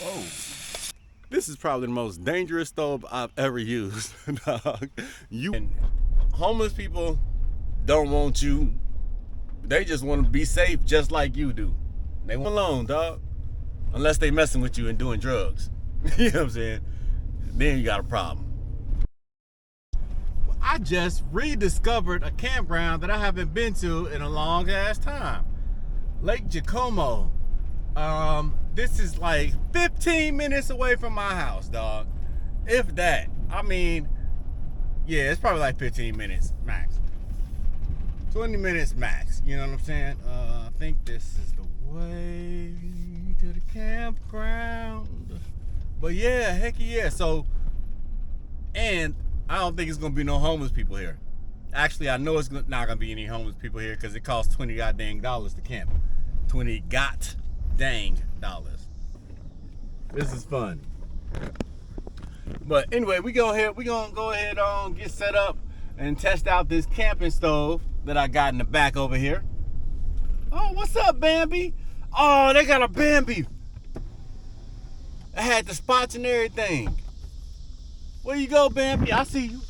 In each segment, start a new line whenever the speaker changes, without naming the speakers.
Whoa. This is probably the most dangerous stove I've ever used, dog. And homeless people don't want you. They just want to be safe just like you do. They want alone, dog. Unless they messing with you and doing drugs. You know what I'm saying? Then you got a problem. I just rediscovered a campground that I haven't been to in a long ass time. Lake Jacomo. This is like 15 minutes away from my house, dog. If that. I mean, yeah, it's probably like 15 minutes max. 20 minutes max, you know what I'm saying? I think this is the way to the campground. But yeah, heck yeah. So, and I don't think it's gonna be no homeless people here. Actually, I know it's not gonna be any homeless people here because it costs $20 goddamn to camp. $20 goddamn. This is fun. But anyway, we gonna go ahead on get set up and test out this camping stove that I got in the back over here. Oh, what's up, Bambi? Oh, they got a Bambi. I had the spots and everything. Where you go, Bambi? I see you.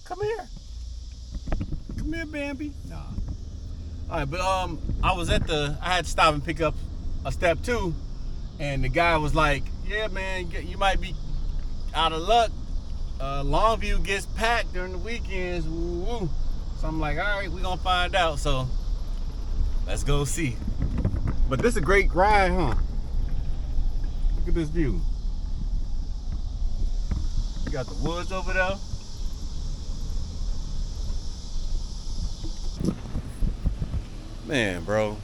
Come here. Come here, Bambi. Nah. All right, but I had to stop and pick up a step 2, and the guy was like, "Yeah, man, you might be out of luck. Longview gets packed during the weekends." Woo-woo. So I'm like, all right, we're gonna find out. So let's go see. But this is a great ride, huh? Look at this view. You got the woods over there. Man, bro.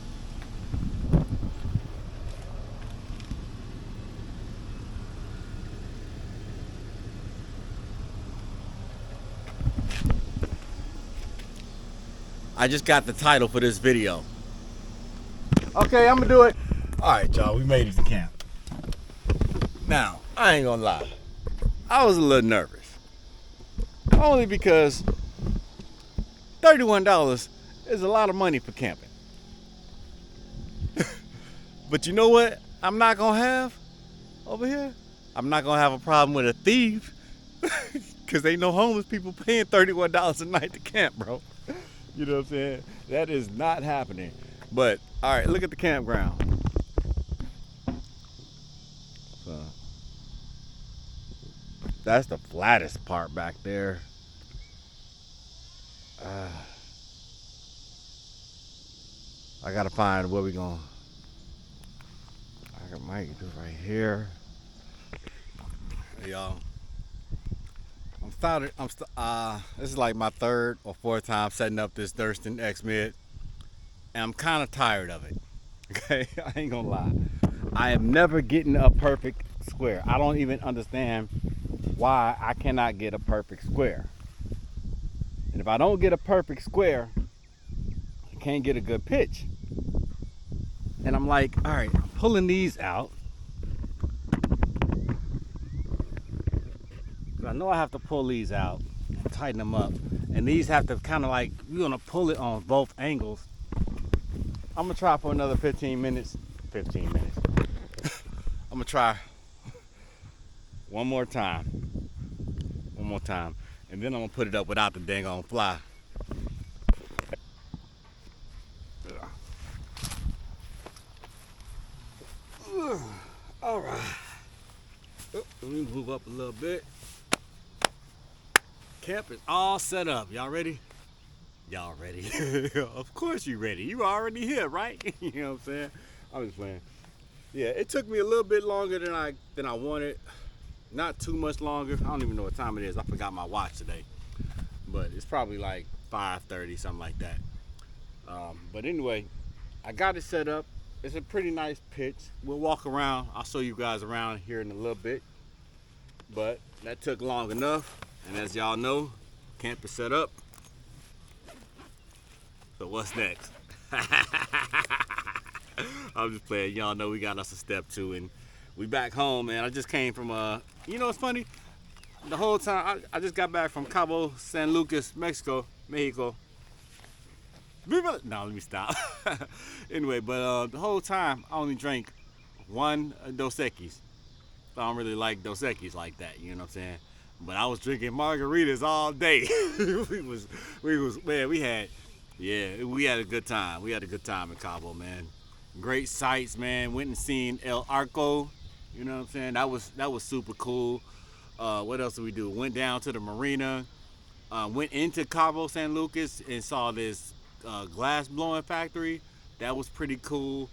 I just got the title for this video. Okay, I'm gonna do it. All right, y'all, we made it to camp. Now, I ain't gonna lie. I was a little nervous. Only because $31 is a lot of money for camping. But you know what I'm not gonna have over here? I'm not gonna have a problem with a thief. Cause ain't no homeless people paying $31 a night to camp, bro. You know what I'm saying? That is not happening. But all right, look at the campground. So that's the flattest part back there. I gotta find where we gonna. I might do right here. Hey, y'all. This is like my 3rd or 4th time setting up this Thurston X Mid, and I'm kind of tired of it. Okay, I ain't gonna lie. I am never getting a perfect square. I don't even understand why I cannot get a perfect square. And if I don't get a perfect square, I can't get a good pitch. And I'm like, all right, I'm pulling these out. I know I have to pull these out and tighten them up. And these have to kind of like, you're gonna pull it on both angles. I'm gonna try for another 15 minutes. 15 minutes. I'm gonna try one more time. One more time. And then I'm gonna put it up without the dang on fly. All right. Let me move up a little bit. Camp is all set up. Y'all ready? Y'all ready? Of course you ready. You already here, right? You know what I'm saying? I'm just playing. Yeah, it took me a little bit longer than I wanted. Not too much longer. I don't even know what time it is. I forgot my watch today. But it's probably like 5:30, something like that. But anyway, I got it set up. It's a pretty nice pitch. We'll walk around. I'll show you guys around here in a little bit. But that took long enough. And as y'all know, camp is set up. So what's next? I'm just playing. Y'all know we got us a step 2 and we back home, man. I just came from you know what's funny? The whole time I just got back from Cabo San Lucas, Mexico. No, let me stop. Anyway, but the whole time I only drank one Dos Equis. I don't really like Dos Equis like that, you know what I'm saying? But I was drinking margaritas all day. We had a good time. We had a good time in Cabo, man. Great sights, man. Went and seen El Arco. You know what I'm saying? That was super cool. What else did we do? Went down to the marina. Went into Cabo San Lucas and saw this glass blowing factory. That was pretty cool.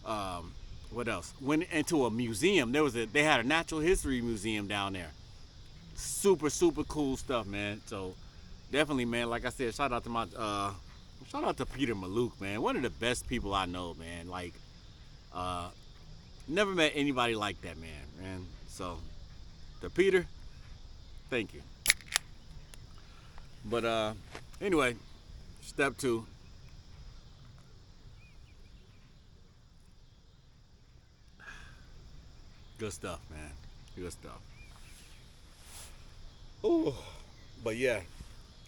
What else? Went into a museum. They had a natural history museum down there. Super super cool stuff, man. So definitely, man. Like I said, shout out to Peter Maluk, man. One of the best people I know, man. Like, never met anybody like that, man. So, to Peter, thank you. But anyway, step 2. Good stuff, man. Good stuff. Ooh. But yeah,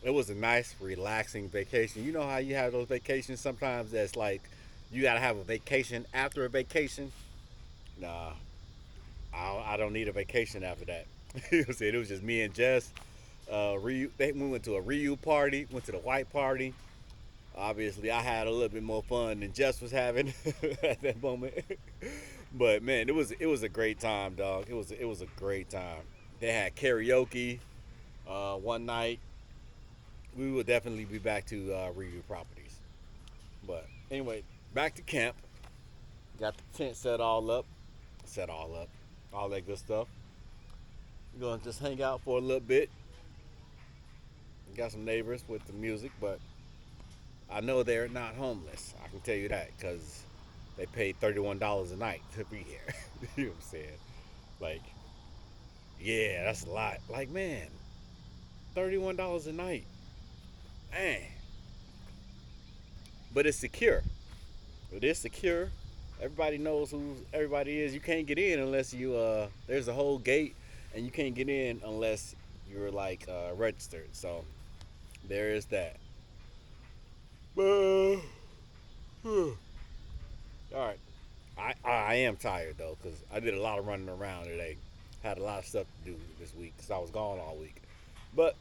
it was a nice, relaxing vacation. You know how you have those vacations sometimes that's like you gotta have a vacation after a vacation? Nah, I don't need a vacation after that. You know what I'm saying? It was just me and Jess. We went to a Ryu party, went to the white party. Obviously, I had a little bit more fun than Jess was having at that moment. But man, it was a great time, dog. It was a great time. They had karaoke one night. We will definitely be back to Ryu properties. But anyway, back to camp. Got the tent set all up, all that good stuff. We're gonna just hang out for a little bit. Got some neighbors with the music, but I know they're not homeless. I can tell you that because they paid $31 a night to be here. You know what I'm saying? Like, yeah, that's a lot. Like, man, $31 a night, man. But it's secure. It is secure. Everybody knows who everybody is. You can't get in unless you there's a whole gate, and you can't get in unless you're like registered. So there is that. All right. I am tired though because I did a lot of running around today. Had a lot of stuff to do this week because I was gone all week. But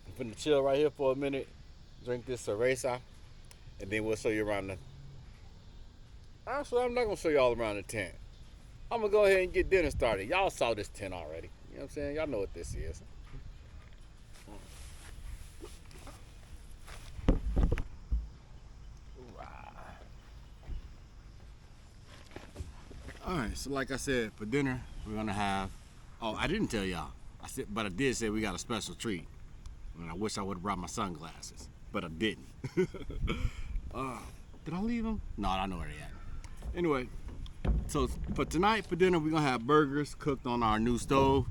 I'm finna chill right here for a minute, drink this cerveza, and then we'll show you around the. Actually, I'm not gonna show you all around the tent. I'm gonna go ahead and get dinner started. Y'all saw this tent already. You know what I'm saying? Y'all know what this is. All right, so like I said, for dinner we're gonna have. Oh, I didn't tell y'all. But I did say we got a special treat. And I wish I would have brought my sunglasses, but I didn't. Did I leave them? No, I know where they at. Anyway, so for tonight for dinner we're gonna have burgers cooked on our new stove.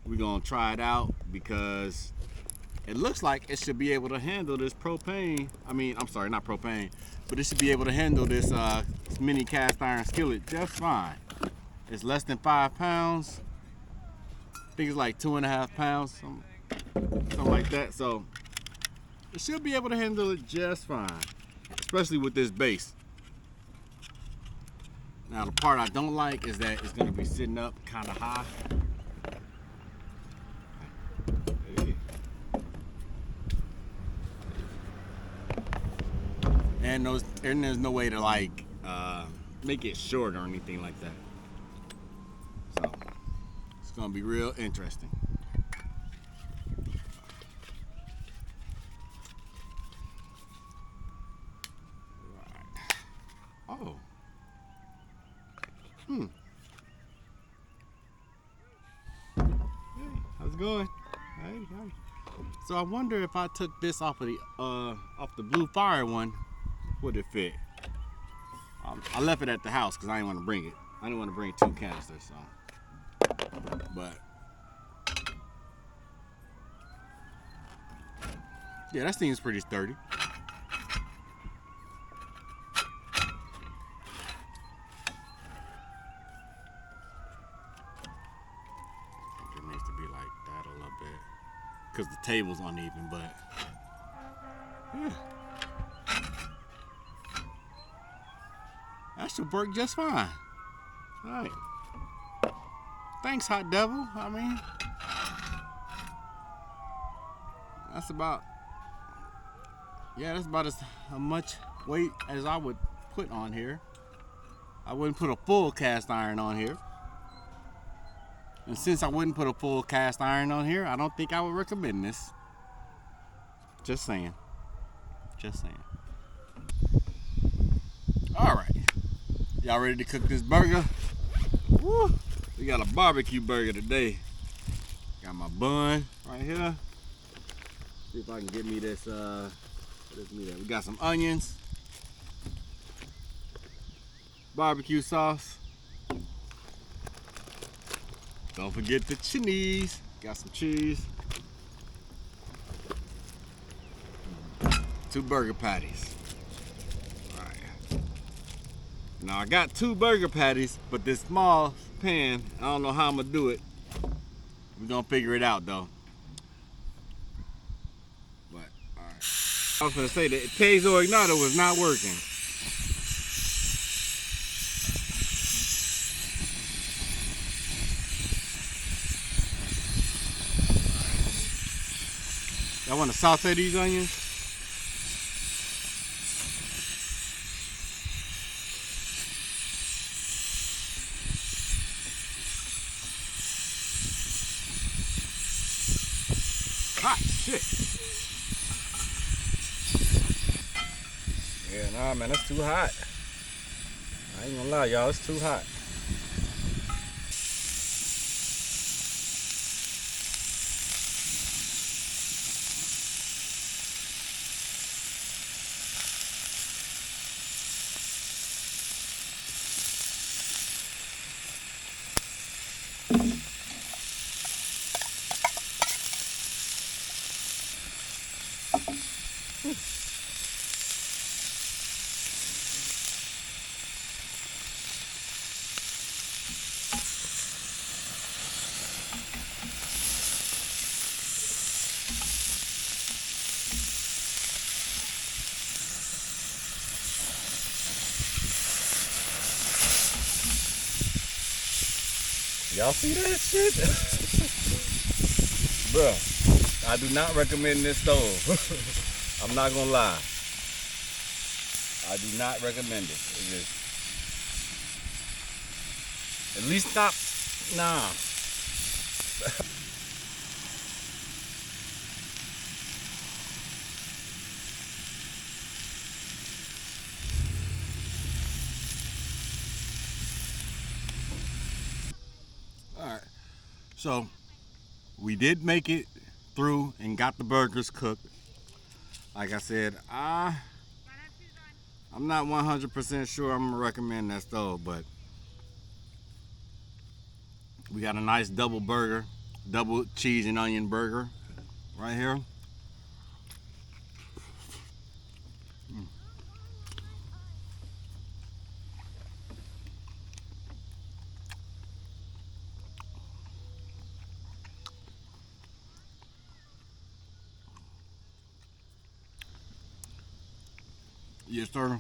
We're gonna try it out because it looks like it should be able to handle this propane. I'm sorry, not propane, but it should be able to handle this mini cast iron skillet just fine. It's less than 5 pounds. I think it's like 2.5 pounds, something like that. So it should be able to handle it just fine, especially with this base. Now the part I don't like is that it's gonna be sitting up kind of high. And there's no way to like make it short or anything like that. So it's gonna be real interesting. Right. Oh. Hey, how's it going? Hey. So I wonder if I took this off the Blue Fire one, would it fit? I left it at the house because I didn't want to bring it. I didn't want to bring 2 canisters, so. But yeah, that seems pretty sturdy. It needs to be like that a little bit because the table's uneven, but yeah. That should work just fine. All right. Thanks, Hotdevil. I mean, that's about as much weight as I would put on here. I wouldn't put a full cast iron on here. And since I wouldn't put a full cast iron on here, I don't think I would recommend this. Just saying. Just saying. All right. Y'all ready to cook this burger? Woo. We got a barbecue burger today. Got my bun right here. See if I can get me this, we got some onions, barbecue sauce. Don't forget the cheese. Got some cheese. 2 burger patties. All right. Now I got 2 burger patties, but this small pan, I don't know how I'm gonna do it. We're gonna figure it out though. But all right. I was gonna say that Piezo Igniter was not working. I want to saute these onions. Hot shit. Yeah, nah, man, that's too hot. I ain't gonna lie, y'all, it's too hot. Y'all see that shit? Bruh, I do not recommend this stove. I'm not gonna lie. I do not recommend it. It just, at least not, nah. Alright, so we did make it through and got the burgers cooked. Like I said, I'm not 100% sure I'm gonna recommend that stove, but we got a nice double burger, double cheese and onion burger right here. Yes, sir.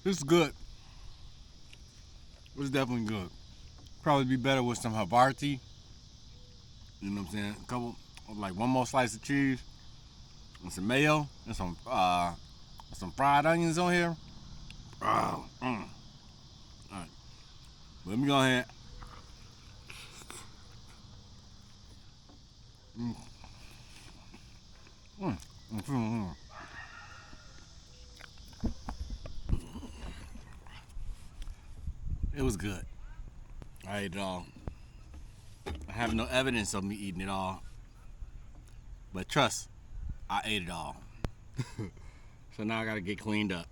This is good. It's definitely good. Probably be better with some Havarti. You know what I'm saying? A couple, like one more slice of cheese and some mayo and some fried onions on here. Oh, All right. Let me go ahead. It was good. I ate it all. I have no evidence of me eating it all. But trust, I ate it all. So now I gotta get cleaned up.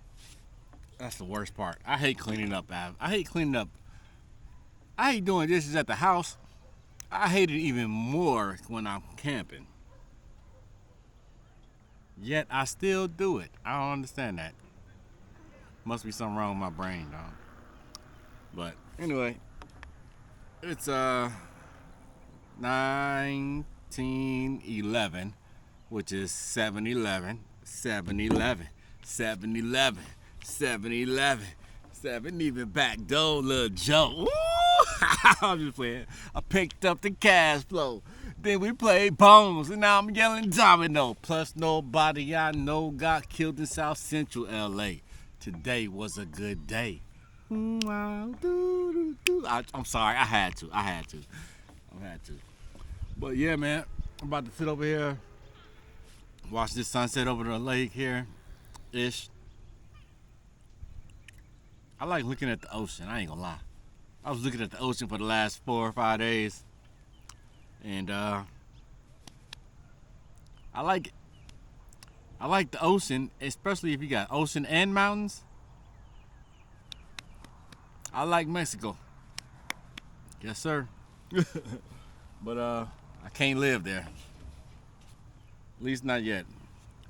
That's the worst part. I hate cleaning up, Av. I hate cleaning up. I hate doing dishes at the house. I hate it even more when I'm camping. Yet I still do it. I don't understand that. Must be something wrong with my brain, dog. But anyway, it's 1911, which is 7-11, 7-11, 7-11, 7-11, 7 even back door, little joke. Woo! I'm just playing. I picked up the cash flow. Then we played bones, and now I'm yelling domino. Plus nobody I know got killed in South Central LA. Today was a good day. I'm sorry, I had to. But yeah, man, I'm about to sit over here, watch this sunset over the lake here, ish. I like looking at the ocean, I ain't gonna lie. I was looking at the ocean for the last 4 or 5 days, and I like it. I like the ocean, especially if you got ocean and mountains. I like Mexico. Yes, sir. But I can't live there. At least not yet.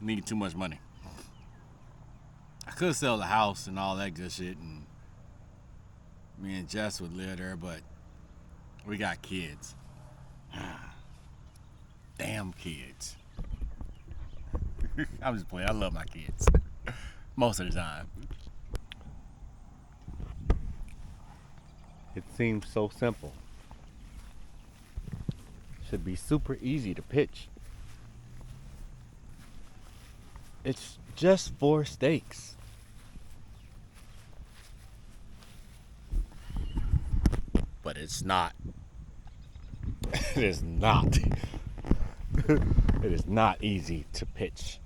Need too much money. I could sell the house and all that good shit, and me and Jess would live there, but we got kids. Damn kids. I'm just playing. I love my kids. Most of the time. It seems so simple. Should be super easy to pitch. It's just 4 steaks. But it's not. It is not. It is not easy to pitch.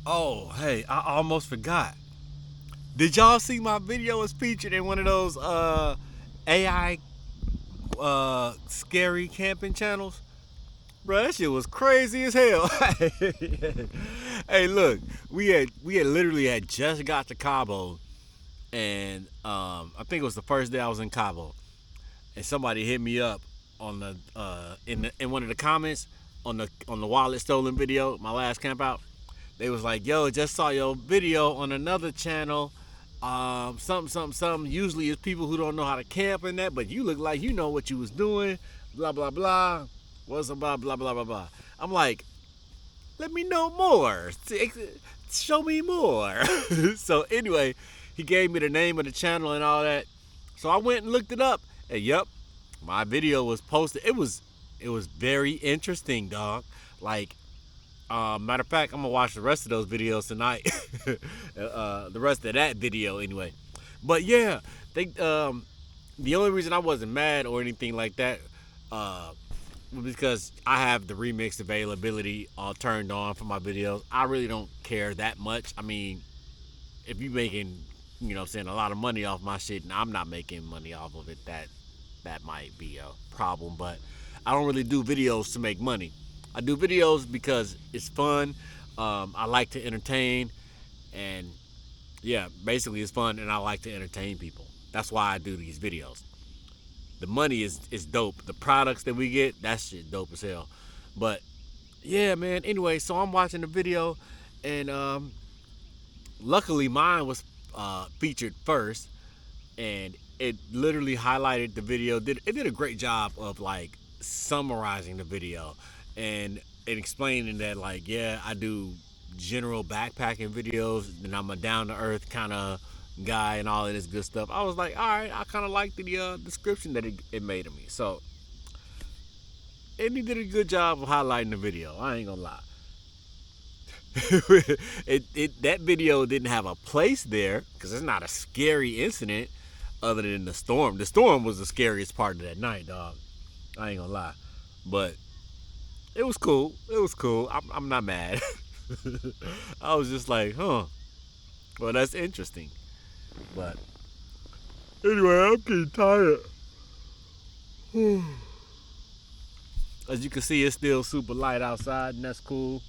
Oh, hey, I almost forgot. Did y'all see my video was featured in one of those AI scary camping channels? Bro, that shit was crazy as hell. Hey, look, we had literally had just got to Cabo, and I think it was the first day I was in Cabo, and somebody hit me up on the in one of the comments on the wallet stolen video, my last camp out. They was like, "Yo, just saw your video on another channel. Something. Usually it's people who don't know how to camp and that, but you look like you know what you was doing. Blah blah blah. What's about blah blah blah blah." I'm like, let me know more. Show me more. So anyway, he gave me the name of the channel and all that. So I went and looked it up, and yep, my video was posted. It was very interesting, dog. Like, matter of fact, I'm gonna watch the rest of those videos tonight. The rest of that video anyway. But yeah, they the only reason I wasn't mad or anything like that was because I have the remix availability all turned on for my videos. I really don't care that much. I mean, if you making, you know what I'm saying, a lot of money off my shit and I'm not making money off of it, that might be a problem. But I don't really do videos to make money. I do videos because it's fun. I like to entertain, and yeah, basically it's fun, and I like to entertain people. That's why I do these videos. The money is dope. The products that we get, that shit dope as hell. But yeah, man. Anyway, so I'm watching the video, and luckily mine was featured first, and it literally highlighted the video. It did a great job of like summarizing the video and explaining that, like, yeah, I do general backpacking videos, and I'm a down-to-earth kind of guy and all of this good stuff. I was like, all right, I kind of like the description that it made of me. So, and he did a good job of highlighting the video. I ain't gonna lie. That video didn't have a place there because it's not a scary incident other than the storm. The storm was the scariest part of that night, dog. I ain't gonna lie. But it was cool. It was cool. I'm not mad. I was just like, huh. Well, that's interesting. But anyway, I'm getting tired. As you can see, it's still super light outside, and that's cool.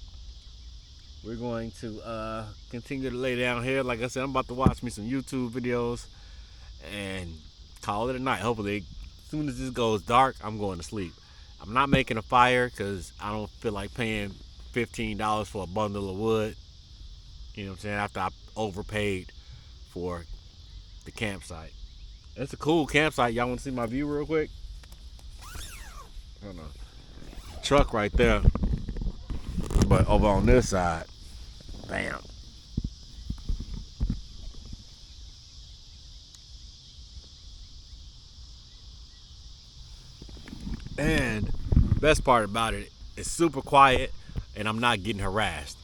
We're going to continue to lay down here. Like I said, I'm about to watch me some YouTube videos and call it a night. Hopefully, as soon as this goes dark, I'm going to sleep. I'm not making a fire because I don't feel like paying $15 for a bundle of wood. You know what I'm saying? After I overpaid for the campsite. It's a cool campsite. Y'all want to see my view real quick? Hold on. Truck right there. But over on this side, bam. And best part about it, it's super quiet and I'm not getting harassed.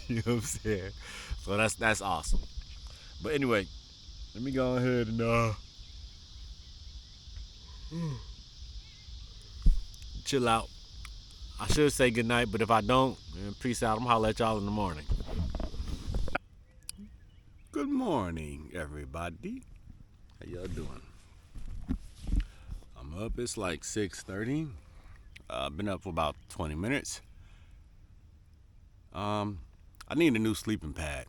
You know what I'm saying? So that's awesome. But anyway, let me go ahead and chill out. I should say goodnight, but if I don't, peace out. I'm gonna holler at y'all in the morning. Good morning, everybody. How y'all doing? I'm up. It's like 6:30. I've been up for about 20 minutes. I need a new sleeping pad.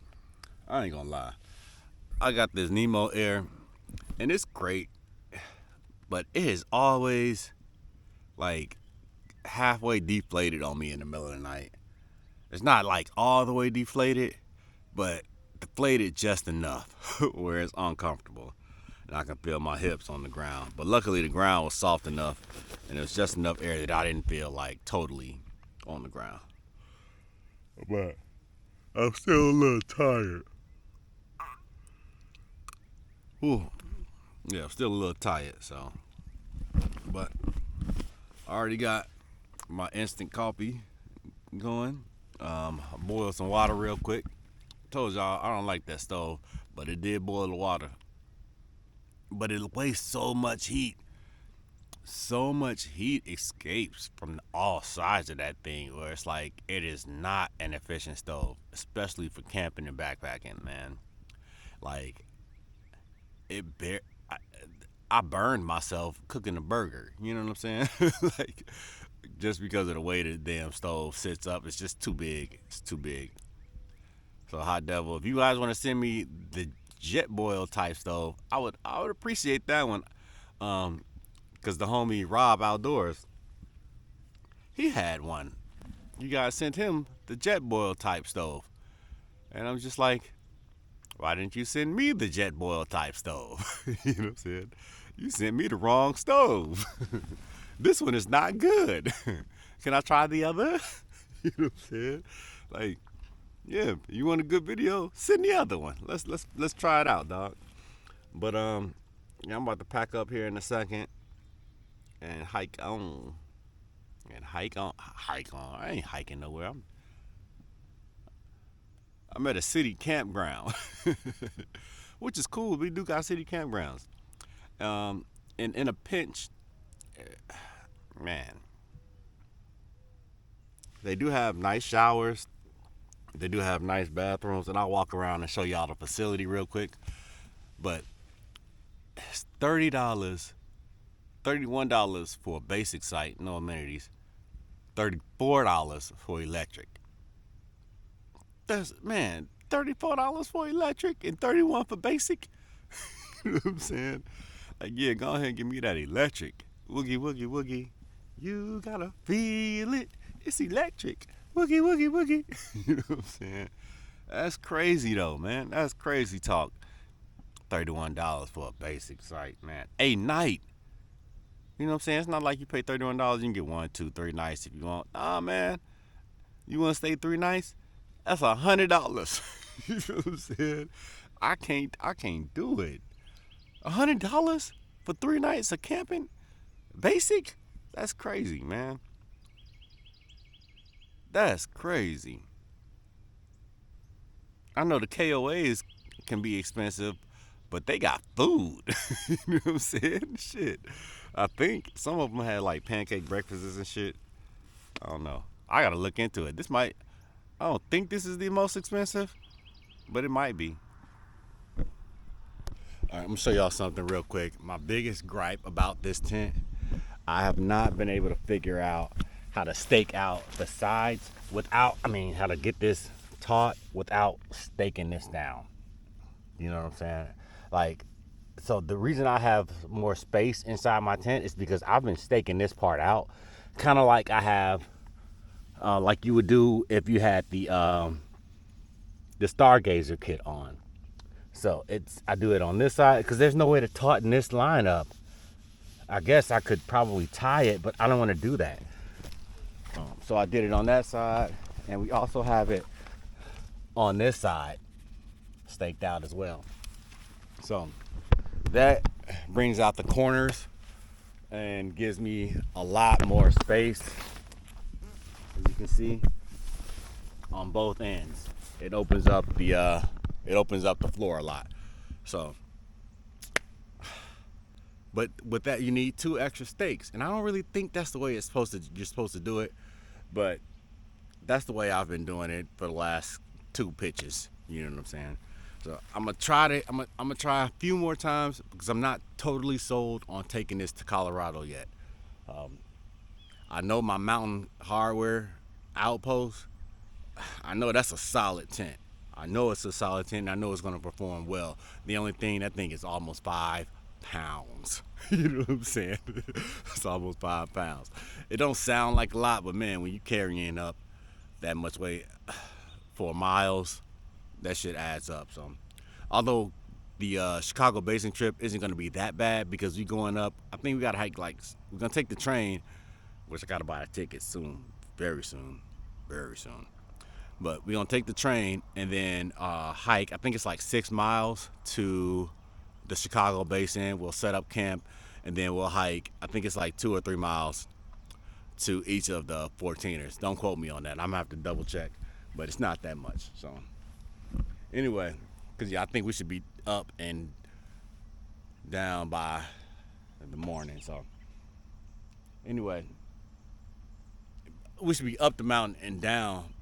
I ain't gonna lie. I got this Nemo Air, and it's great, but it is always like halfway deflated on me in the middle of the night. It's not like all the way deflated, but deflated just enough where it's uncomfortable. And I can feel my hips on the ground. But luckily the ground was soft enough and it was just enough air that I didn't feel like totally on the ground. But I'm still a little tired. Ooh. Yeah, I'm still a little tired, so. But I already got my instant coffee going. Boil some water real quick. Told y'all I don't like that stove, but it did boil the water. But it wastes so much heat. So much heat escapes from all sides of that thing, where it's like it is not an efficient stove, especially for camping and backpacking, man. Like I burned myself cooking a burger. You know what I'm saying? Like just because of the way the damn stove sits up, it's just too big. It's too big. So Hotdevil, if you guys want to send me the jet boil type stove, I would appreciate that one. Because the homie Rob Outdoors, he had one. You guys sent him the jet boil type stove. And I'm just like, why didn't you send me the jet boil type stove? You know what I'm saying? You sent me the wrong stove. This one is not good. Can I try the other? You know what I'm saying? Like, yeah, you want a good video? Send the other one. Let's try it out, dog. But yeah, I'm about to pack up here in a second and hike on. Hike on. I ain't hiking nowhere. I'm at a city campground, which is cool. We do got city campgrounds. And in a pinch, man, they do have nice showers. They do have nice bathrooms, and I'll walk around and show y'all the facility real quick. But it's $30, $31 for a basic site, no amenities. $34 for electric. That's, man, $34 for electric and $31 for basic. You know what I'm saying? Like, yeah, go ahead and give me that electric. Woogie, woogie, woogie. You gotta feel it. It's electric. Woogie, woogie, woogie. You know what I'm saying? That's crazy though, man. That's crazy talk. $31 for a basic site, man. A night. You know what I'm saying? It's not like you pay $31, you can get 1, 2, 3 nights if you want. Nah, man. You want to stay 3 nights? That's $100. You know what I'm saying? I can't do it. $100 for 3 nights of camping? Basic? That's crazy, man. That's crazy. I know the KOAs can be expensive, but they got food. You know what I'm saying? Shit. I think some of them had like pancake breakfasts and shit. I don't know. I gotta look into it. I don't think this is the most expensive, but it might be. All right, I'm gonna show y'all something real quick. My biggest gripe about this tent, I have not been able to figure out how to stake out the sides how to get this taut without staking this down. You know what I'm saying? Like, so the reason I have more space inside my tent is because I've been staking this part out kind of like I have, like you would do if you had the Stargazer kit on. So I do it on this side because there's no way to tauten this line up. I guess I could probably tie it, but I don't want to do that. So I did it on that side, and we also have it on this side staked out as well. So that brings out the corners and gives me a lot more space, as you can see, on both ends. It opens up the floor a lot. So, but with that, you need 2 extra stakes, and I don't really think that's the way you're supposed to do it, but that's the way I've been doing it for the last 2 pitches. You know what I'm saying? So I'm gonna try a few more times because I'm not totally sold on taking this to Colorado yet. I know my Mountain Hardware outpost, I know that's a solid tent. I know it's a solid tent, and I know it's gonna perform well. The only thing, that thing is almost 5 pounds. You know what I'm saying? It's almost 5 pounds. It don't sound like a lot, but man, when you carrying up that much weight for miles, that shit adds up. So, although the Chicago Basin trip isn't going to be that bad because we going up, I think we got to hike, like, we're going to take the train, which I got to buy a ticket soon, very soon. But we're going to take the train and then hike, I think it's like 6 miles to the Chicago Basin. We'll set up camp, and then we'll hike, I think it's like 2 or 3 miles to each of the 14ers. Don't quote me on that. I'm going to have to double check, but it's not that much. So anyway, because I think we should be up and down by the morning. So anyway, we should be up the mountain and down,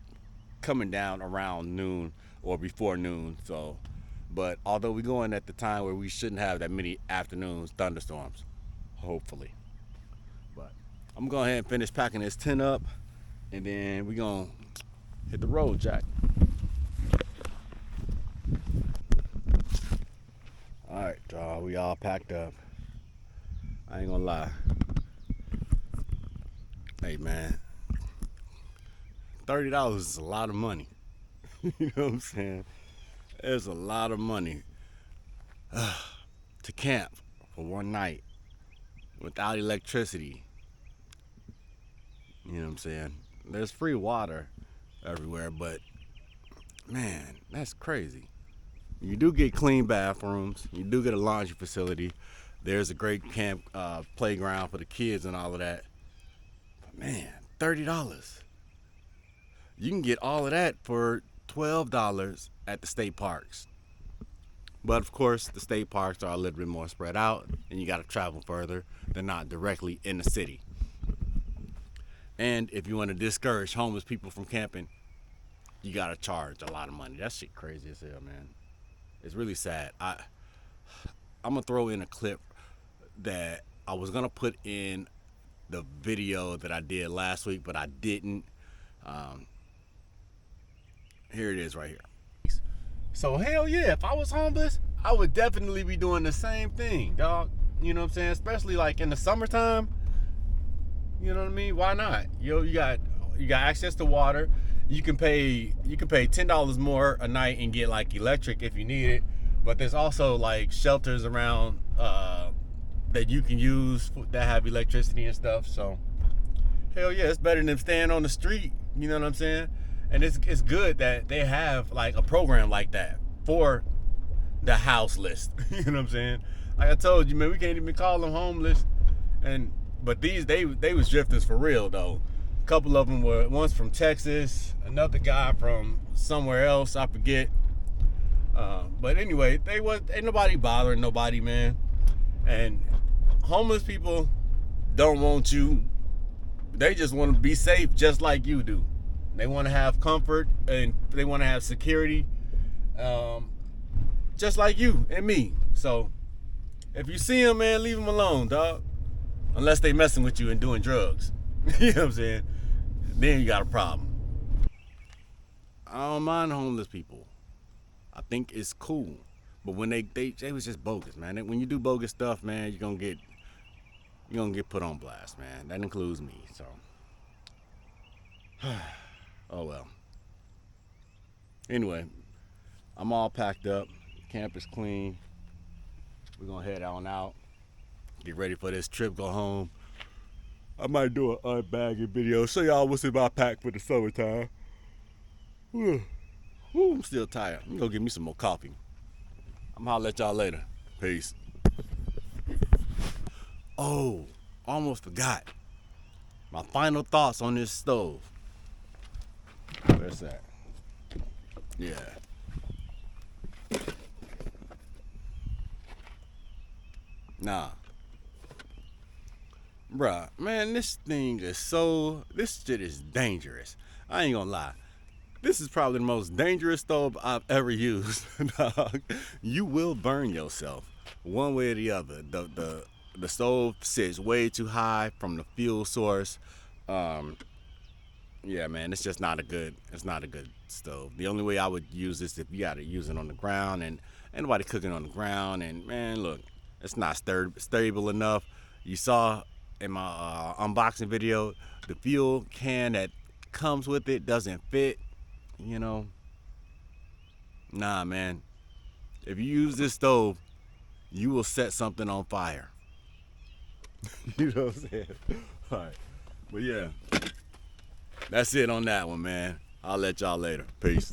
coming down around noon or before noon. So, but although we're going at the time where we shouldn't have that many afternoons, thunderstorms, hopefully. But I'm going to go ahead and finish packing this tent up, and then we're going to hit the road, Jack. All right, y'all, we all packed up. I ain't gonna lie. Hey, man, $30 is a lot of money. You know what I'm saying? It's a lot of money to camp for one night without electricity. You know what I'm saying? There's free water everywhere, but man, that's crazy. You do get clean bathrooms. You do get a laundry facility. There's a great camp playground for the kids and all of that. But man, $30. You can get all of that for $12 at the state parks. But of course, the state parks are a little bit more spread out, and you got to travel further. They're not directly in the city. And if you want to discourage homeless people from camping, you got to charge a lot of money. That shit crazy as hell, man. It's really sad. I'm gonna throw in a clip that I was gonna put in the video that I did last week, but I didn't. Here it is right here. So hell yeah, if I was homeless, I would definitely be doing the same thing, dog. You know what I'm saying? Especially like in the summertime. You know what I mean? Why not? You got access to water. You can pay $10 more a night and get like electric if you need it. But there's also like shelters around that you can use that have electricity and stuff. So hell yeah, it's better than staying on the street. You know what I'm saying? And it's good that they have like a program like that for the house list. You know what I'm saying? Like I told you, man, we can't even call them homeless. But they was drifters for real though. A couple of them were, one's from Texas, another guy from somewhere else, I forget. But anyway, ain't nobody bothering nobody, man. And homeless people don't want you. They just want to be safe just like you do. They want to have comfort and they want to have security, just like you and me. So if you see them, man, leave them alone, dog. Unless they messing with you and doing drugs. You know what I'm saying? Then you got a problem. I don't mind homeless people. I think it's cool. But when they was just bogus, man. When you do bogus stuff, man, you're gonna get put on blast, man. That includes me. So Oh well. Anyway, I'm all packed up. Camp is clean. We're gonna head on out. Get ready for this trip. Go home. I might do an unbagging video. Show y'all what's in my pack for the summertime. Whew, I'm still tired. I'm gonna get me some more coffee. I'm gonna holler at y'all later. Peace. Oh, almost forgot. My final thoughts on this stove. Where's that? Yeah. Nah. Bruh, man, this shit is dangerous. I ain't gonna lie. This is probably the most dangerous stove I've ever used. You will burn yourself one way or the other. The stove sits way too high from the fuel source. Yeah, man, it's not a good stove. The only way I would use this if you gotta use it on the ground, and ain't nobody cooking on the ground. And man, look, it's not stable enough. You saw in my unboxing video, the fuel can that comes with it doesn't fit. You know, nah, man. If you use this stove, you will set something on fire. You know what I'm saying? All right, but yeah, that's it on that one, man. I'll let y'all later. Peace.